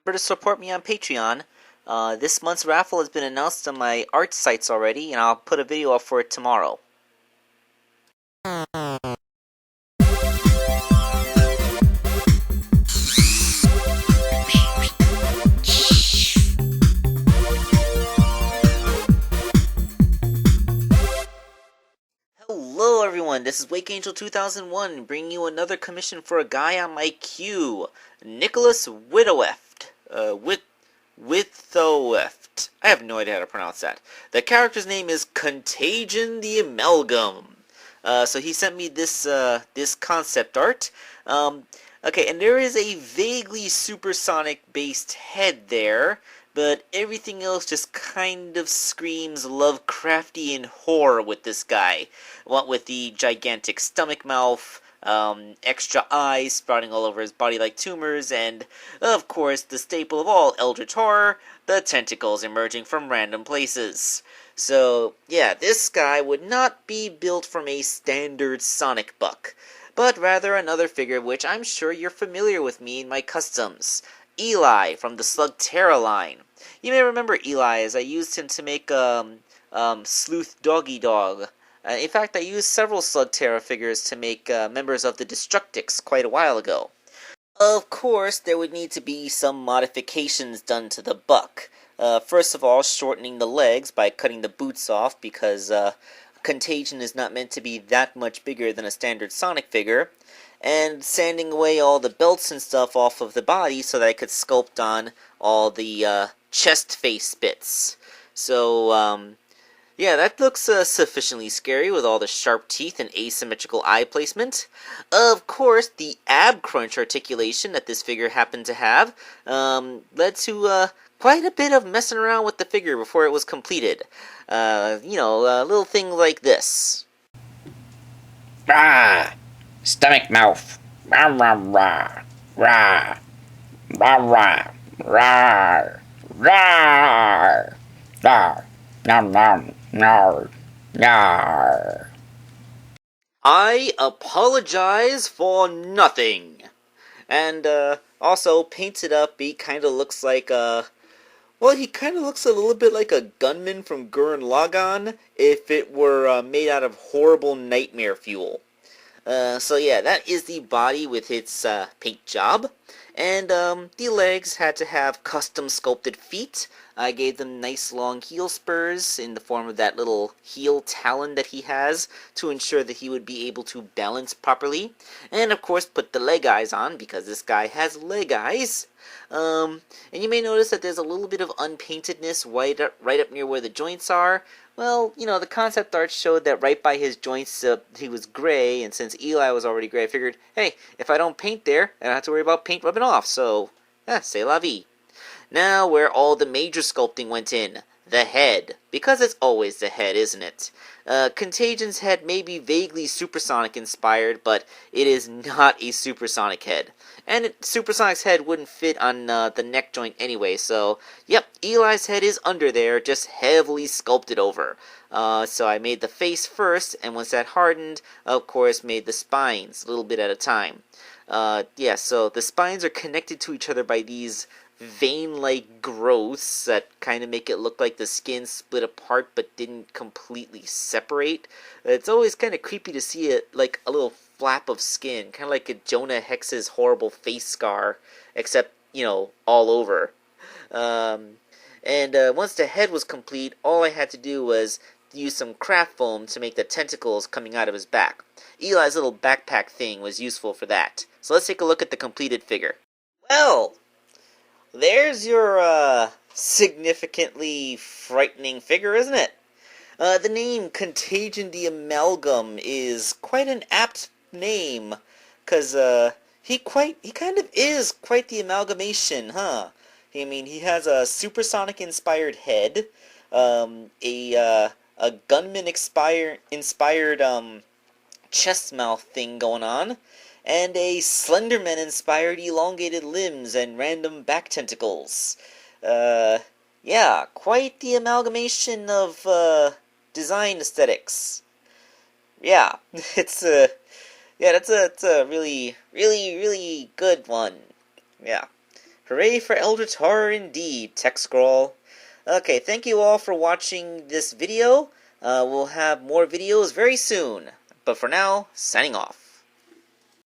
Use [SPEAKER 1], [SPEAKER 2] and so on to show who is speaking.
[SPEAKER 1] Remember to support me on Patreon. This month's raffle has been announced on my art sites already, and I'll put a video up for it tomorrow. Hello everyone, this is Wake Angel 2001, bringing you another commission for a guy on my queue, Nicholas Widoweft. Withoweft. I have no idea how to pronounce that. The character's name is Contagion the Amalgam. So he sent me this concept art. Okay, and there is a vaguely supersonic-based head there, but everything else just kind of screams Lovecraftian horror with this guy. What with the gigantic stomach mouth, extra eyes sprouting all over his body like tumors, and, of course, the staple of all eldritch horror, the tentacles emerging from random places. So, yeah, this guy would not be built from a standard Sonic buck, but rather another figure which I'm sure you're familiar with me in my customs. Eli from the Slugterra line. You may remember Eli as I used him to make Sleuth Doggy Dog. In fact, I used several Slugterra figures to make members of the Destructix quite a while ago. Of course, there would need to be some modifications done to the buck. First of all, shortening the legs by cutting the boots off because Contagion is not meant to be that much bigger than a standard Sonic figure, and sanding away all the belts and stuff off of the body so that I could sculpt on all the chest face bits. So, yeah, that looks sufficiently scary with all the sharp teeth and asymmetrical eye placement. Of course, the ab crunch articulation that this figure happened to have led to quite a bit of messing around with the figure before it was completed. Little things like this.
[SPEAKER 2] Rah! Stomach mouth. Rah, rah, rah. Rah. Rah, rah. Rah. Rah. Rah. Nom, nom. No. No.
[SPEAKER 1] I apologize for nothing. And, also, painted up, he kind of looks like, he kind of looks a little bit like a gunman from Gurren Lagann if it were made out of horrible nightmare fuel. So yeah, that is the body with its paint job. And the legs had to have custom sculpted feet. I gave them nice long heel spurs in the form of that little heel talon that he has to ensure that he would be able to balance properly. And of course put the leg eyes on because this guy has leg eyes. And you may notice that there's a little bit of unpaintedness right up near where the joints are. Well, the concept art showed that right by his joints he was gray, and since Eli was already gray, I figured, hey, if I don't paint there, I don't have to worry about paint rubbing off, so, c'est la vie. Now, where all the major sculpting went in, the head. Because it's always the head, isn't it? Contagion's head may be vaguely supersonic inspired, but it is not a supersonic head. And Supersonic's head wouldn't fit on the neck joint anyway, so, yep, Eli's head is under there, just heavily sculpted over. So I made the face first, and once that hardened, of course, made the spines, a little bit at a time. So the spines are connected to each other by these vein-like growths that kind of make it look like the skin split apart but didn't completely separate. It's always kind of creepy to see it like a little flap of skin, kind of like a Jonah Hex's horrible face scar, except, all over. And once the head was complete, all I had to do was use some craft foam to make the tentacles coming out of his back. Eli's little backpack thing was useful for that. So let's take a look at the completed figure. Well, there's your, significantly frightening figure, isn't it? The name Contagion the Amalgam is quite an apt name, 'cause, he kind of is quite the amalgamation, huh? I mean, he has a supersonic-inspired head, a gunman-inspired, chest mouth thing going on, and a Slenderman-inspired elongated limbs and random back tentacles. Yeah, quite the amalgamation of, design aesthetics. Yeah, it's a really, really, really good one. Yeah. Hooray for Eldritch Horror indeed, Tech Scroll. Okay, thank you all for watching this video. We'll have more videos very soon. But for now, signing off.